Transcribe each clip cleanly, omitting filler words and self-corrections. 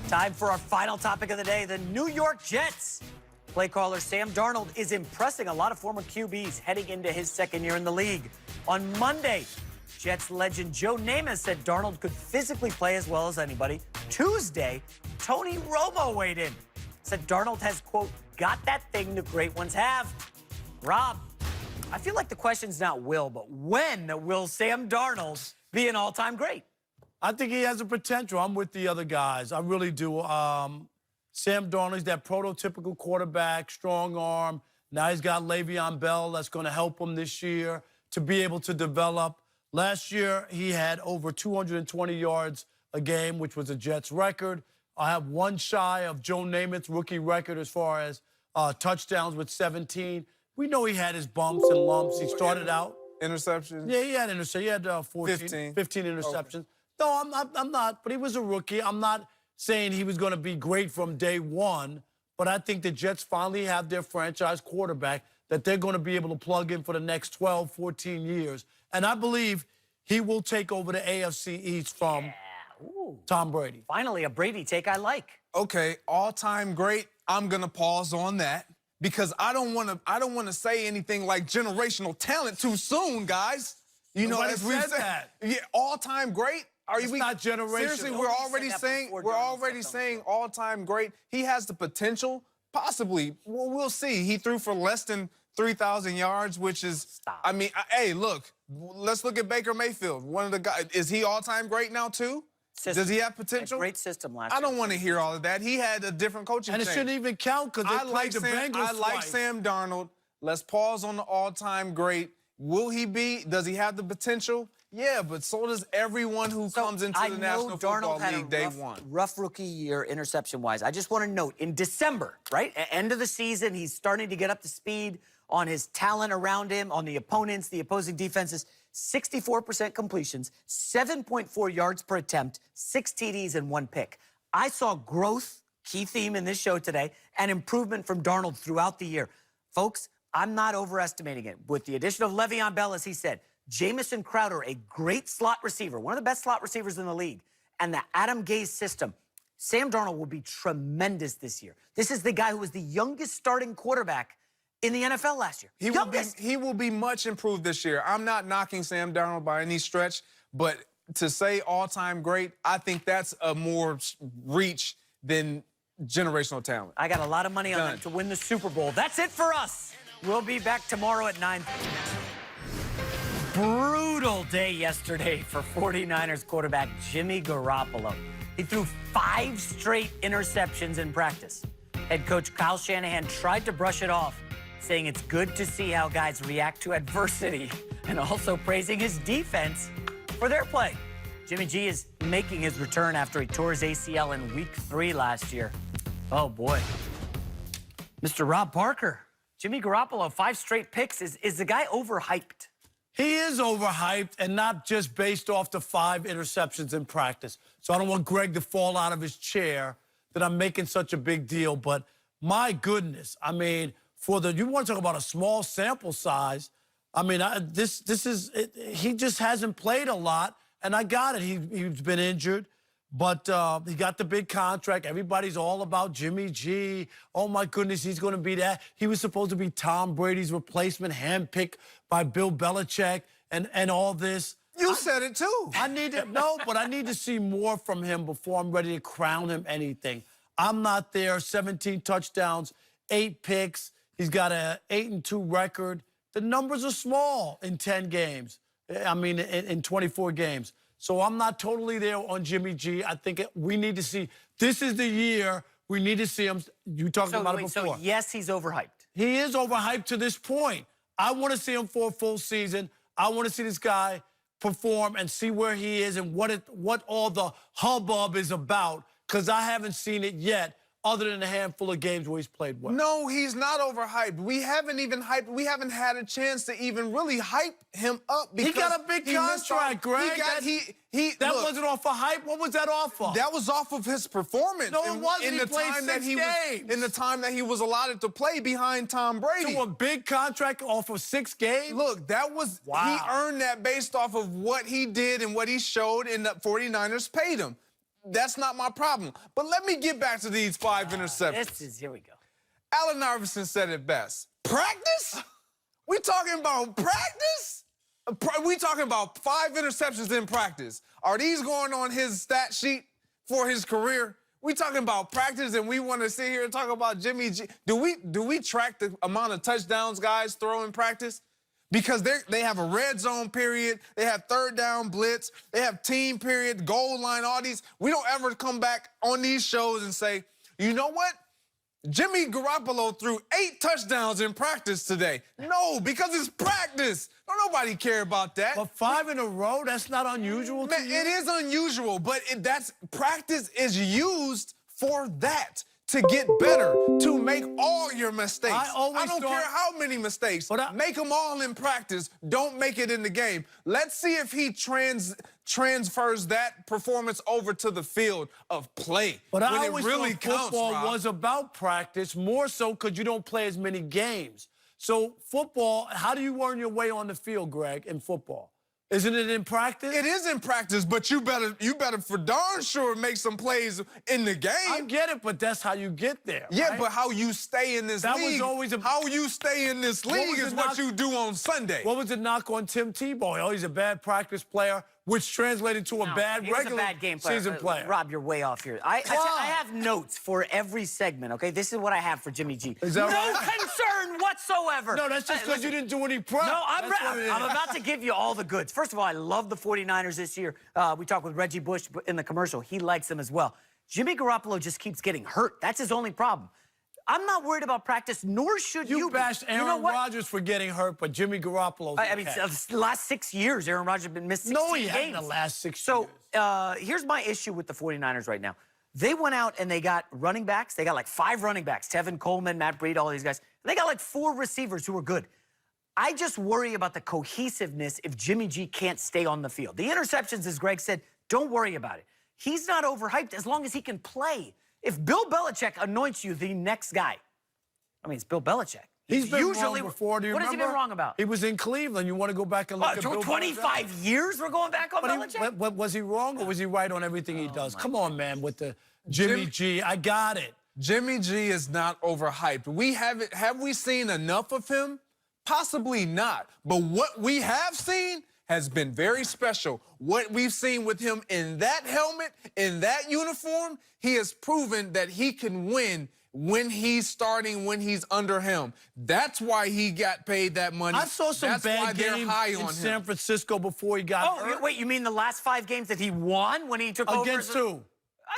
Time for our final topic of the day, the New York Jets. Play caller Sam Darnold is impressing a lot of former QBs heading into his second year in the league. On Monday, Jets legend Joe Namath said Darnold could physically play as well as anybody. Tuesday, Tony Romo weighed in. Said Darnold has, quote, got that thing the great ones have. Rob, I feel like the question's not will, but when will Sam Darnold be an all-time great? I think he has the potential. I'm with the other guys. I really do. Sam Darnold's that prototypical quarterback, strong arm. Now he's got Le'Veon Bell that's going to help him this year to be able to develop. Last year, he had over 220 yards a game, which was a Jets record. I have one shy of Joe Namath's rookie record as far as touchdowns with 17. We know he had his bumps and lumps. He started out. Interceptions? Yeah, he had interceptions. He had 15 interceptions. Okay. No, I'm not, but he was a rookie. I'm not saying he was going to be great from day one, but I think the Jets finally have their franchise quarterback that they're going to be able to plug in for the next 12, 14 years. And I believe he will take over the AFC East from Tom Brady. Finally, a Brady take I like. Okay, all-time great. I'm going to pause on that because I don't want to say anything like generational talent too soon, guys. You know, as we've said that. Yeah, all-time great. Are you not generational? Seriously, we're already saying all-time great. He has the potential, possibly. Well, we'll see. He threw for less than 3,000 yards, which is. Stop. I mean, hey, look. Let's look at Baker Mayfield. One of the guys. Is he all-time great now too? System. Does he have potential? A great system last year. I don't want to hear all of that. He had a different coaching and it change. shouldn't even count because they played the Bengals I like twice. Sam Darnold. Let's pause on the all-time great. Will he be? Does he have the potential? Yeah, but so does everyone who comes into the National Football League day one. Rough rookie year interception-wise. I just want to note, in December, right, end of the season, he's starting to get up to speed on his talent around him, on the opponents, the opposing defenses. 64% completions, 7.4 yards per attempt, 6 TDs and 1 pick. I saw growth, key theme in this show today, and improvement from Darnold throughout the year. Folks, I'm not overestimating it. With the addition of Le'Veon Bell, as he said, Jamison Crowder, a great slot receiver, one of the best slot receivers in the league, and the Adam Gase system, Sam Darnold will be tremendous this year. This is the guy who was the youngest starting quarterback in the NFL last year. He will be much improved this year. I'm not knocking Sam Darnold by any stretch, but to say all-time great, I think that's a more reach than generational talent. I got a lot of money on them to win the Super Bowl. That's it for us. We'll be back tomorrow at 9. Brutal day yesterday for 49ers quarterback Jimmy Garoppolo. He threw 5 straight interceptions in practice. Head coach Kyle Shanahan tried to brush it off, saying it's good to see how guys react to adversity, and also praising his defense for their play. Jimmy G is making his return after he tore his ACL in Week 3 last year. Oh, boy. Mr. Rob Parker, Jimmy Garoppolo, 5 straight picks. Is the guy overhyped? He is overhyped, and not just based off the 5 interceptions in practice. So I don't want Greg to fall out of his chair that I'm making such a big deal. But my goodness, I mean, you want to talk about a small sample size. I mean, he just hasn't played a lot, and I got it. He's been injured, but he got the big contract. Everybody's all about Jimmy G. Oh, my goodness, he's going to be that. He was supposed to be Tom Brady's replacement, handpicked by Bill Belichick and all this. You said it, too. I need to see more from him before I'm ready to crown him anything. I'm not there. 17 touchdowns, 8 picks. He's got an 8-2 record. The numbers are small in 10 games. I mean, in 24 games. So I'm not totally there on Jimmy G. I think we need to see. This is the year we need to see him. You talked about it before. So, yes, he's overhyped. He is overhyped to this point. I want to see him for a full season. I want to see this guy perform and see where he is and what all the hubbub is about, because I haven't seen it yet, other than a handful of games where he's played well. No, he's not overhyped. We haven't had a chance to even really hype him up. He got a big contract, Greg. That look, wasn't off of hype. What was that off of? That was off of his performance. No, it wasn't. In the time that he was allotted to play behind Tom Brady. So a big contract off of 6 games? Look, that was he earned that based off of what he did and what he showed, and the 49ers paid him. That's not my problem. But let me get back to these 5 interceptions. Here we go. Allen Iverson said it best. Practice? We talking about practice? We talking about 5 interceptions in practice. Are these going on his stat sheet for his career? We talking about practice, and we want to sit here and talk about Jimmy G. Do we track the amount of touchdowns guys throw in practice? Because they have a red zone period, they have 3rd down blitz, they have team period, goal line, all these. We don't ever come back on these shows and say, you know what? Jimmy Garoppolo threw 8 touchdowns in practice today. No, because it's practice. Don't nobody care about that. But 5 in a row, that's not unusual to you? It is unusual, but practice is used for that. To get better, to make all your mistakes. I don't care how many mistakes. Make them all in practice. Don't make it in the game. Let's see if he transfers that performance over to the field of play. But when I always it really thought football counts, Rob. was about practice, more so because you don't play as many games. So football, how do you earn your way on the field, Greg, in football? Isn't it in practice? It is in practice, but you better for darn sure make some plays in the game. I get it, but that's how you get there. Yeah, right? but how you stay in this league, how you stay in this league is what you do on Sunday. What was the knock on Tim Tebow? Oh, he's a bad practice player, which translated to a bad regular season player. Rob, you're way off here. I have notes for every segment, okay? This is what I have for Jimmy G. Is that no right? concern whatsoever. No, that's just because you didn't do any prep. No, I'm about to give you all the goods. First of all, I love the 49ers this year. We talked with Reggie Bush in the commercial. He likes them as well. Jimmy Garoppolo just keeps getting hurt. That's his only problem. I'm not worried about practice, nor should you. You bashed Aaron Rodgers for getting hurt, but Jimmy Garoppolo's I mean, the last 6 years, Aaron Rodgers has been missed 16 No, he games. hasn't the last 6 years. So here's my issue with the 49ers right now. They went out and they got running backs. They got like 5 running backs, Tevin Coleman, Matt Breida, all these guys. They got like 4 receivers who are good. I just worry about the cohesiveness if Jimmy G can't stay on the field. The interceptions, as Greg said, don't worry about it. He's not overhyped as long as he can play. If Bill Belichick anoints you the next guy, I mean, it's Bill Belichick. He's been wrong before. Do you What has he been wrong about? He was in Cleveland. You want to go back and look at Bill 25 Belichick? years we're going back on Belichick? Was he wrong or was he right on everything he does? Come on, man, with the Jimmy G. I got it. Jimmy G is not overhyped. Have we seen enough of him? Possibly not. But what we have seen has been very special. What we've seen with him in that helmet, in that uniform, he has proven that he can win when he's starting, when he's under him. That's why he got paid that money. I saw some bad games in San Francisco before he got hurt. Wait, you mean the last 5 games that he won when he took over? Against who?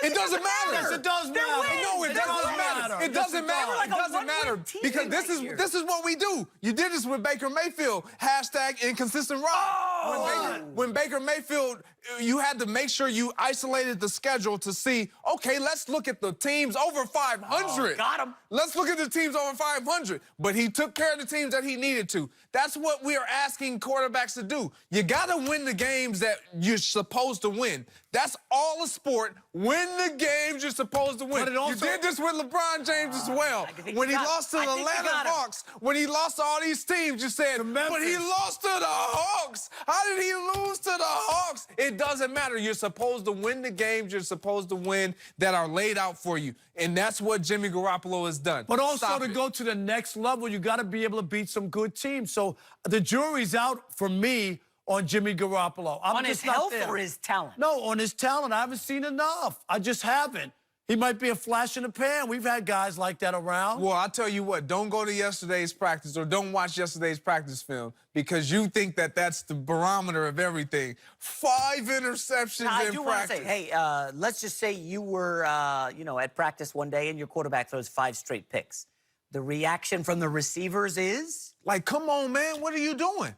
It doesn't matter. Yes, it does matter. No, it doesn't matter. It doesn't matter. It doesn't matter. Because this is what we do. You did this with Baker Mayfield. # inconsistent Rob. When Baker Mayfield, you had to make sure you isolated the schedule to see, okay, let's look at the teams over 500. Got him. Let's look at the teams over 500. But he took care of the teams that he needed to. That's what we are asking quarterbacks to do. You got to win the games that you're supposed to win. That's all a sport. Win the games you're supposed to win. You did this with LeBron James as well. When he lost to the Atlanta Hawks, when he lost to all these teams, you said, but he lost to the Hawks. How did he lose to the Hawks? It doesn't matter. You're supposed to win the games you're supposed to win that are laid out for you. And that's what Jimmy Garoppolo has done. But also to go to the next level, you got to be able to beat some good teams. So the jury's out for me on Jimmy Garoppolo. On his health or his talent? No, on his talent. I haven't seen enough. I just haven't. He might be a flash in the pan. We've had guys like that around. Well, I'll tell you what. Don't go to yesterday's practice or don't watch yesterday's practice film because you think that that's the barometer of everything. 5 interceptions in practice. I do want to say, hey, let's just say you were, at practice one day and your quarterback throws 5 straight picks. The reaction from the receivers is? Like, come on, man. What are you doing?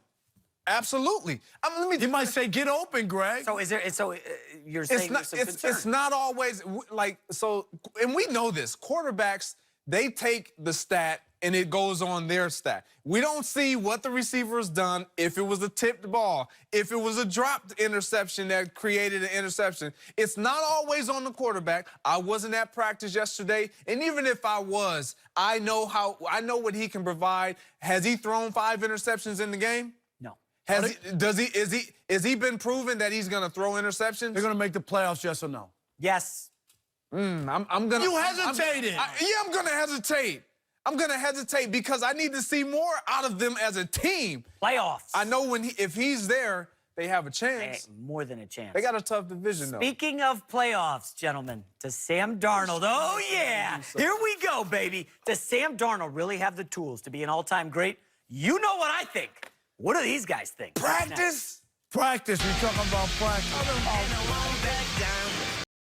Absolutely. You might say, get open, Greg. So you're saying there's some concern. It's not always like so, and we know this. Quarterbacks, they take the stat and it goes on their stat. We don't see what the receiver's done, if it was a tipped ball, if it was a dropped interception that created an interception. It's not always on the quarterback. I wasn't at practice yesterday, and even if I was, I know what he can provide. Has he thrown 5 interceptions in the game? No. Is he been proven that he's going to throw interceptions? They're going to make the playoffs, yes or no? Yes. I'm gonna. You hesitated. I'm gonna hesitate. I'm gonna hesitate because I need to see more out of them as a team. Playoffs. I know if he's there, they have a chance. More than a chance. They got a tough division, though. Speaking of playoffs, gentlemen, does Sam Darnold, oh yeah, here we go, baby. Does Sam Darnold really have the tools to be an all-time great? You know what I think. What do these guys think? Practice? Practice. We're talking about practice.